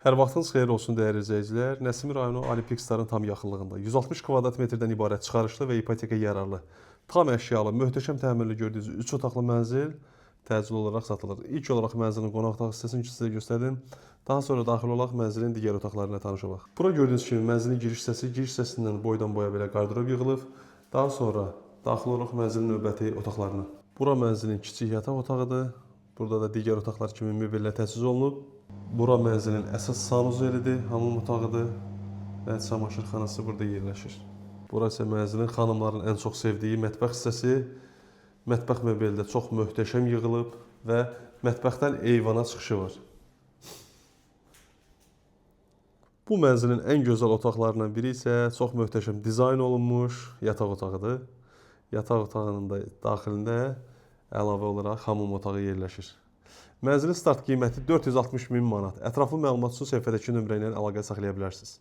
Hər vaxtınız xeyir olsun dəyərli izləyicilər. Nəsimi rayonu Ali Pikstarın tam yaxınlığında 160 kvadrat metrdən ibarət çıxarışlı və ipoteka yararlı, tam əşyalı, möhtəşəm təmirli gördüyünüz 3 otaqlı mənzil təcili olaraq satılır. İlk olaraq mənzilin qonaq otaq hissəsini sizə göstərdim. Daha sonra daxil olaraq mənzilin digər otaqlarına tanışalım. Bura gördüyünüz kimi mənzilin giriş hissəsindən boydan boya belə qardırob yığılıb. Daha sonra daxil olaraq mənzilin növbəti otaqlarına. Bura mənzilin kiçik yataq otağıdır. Burada da digər otaqlar kimi mebellə təchiz olunub. Bura mənzilin əsas sanuzelidir, hamam otağıdır və çamaşırxanası burada yerləşir. Bura isə mənzilin xanımların ən çox sevdiyi mətbəx hissəsi. Mətbəx mebeli də çox möhtəşəm yığılıb və mətbəxdən eyvana çıxışı var. Bu mənzilin ən gözəl otaqlarından biri isə çox möhtəşəm dizayn olunmuş yataq otağıdır. Yataq otağının da daxilində əlavə olaraq hamam otağı yerləşir. Mənzilin start qiyməti 460 min manat. Ətraflı məlumat üçün səhifədəki nömrə ilə əlaqə saxlaya bilərsiniz.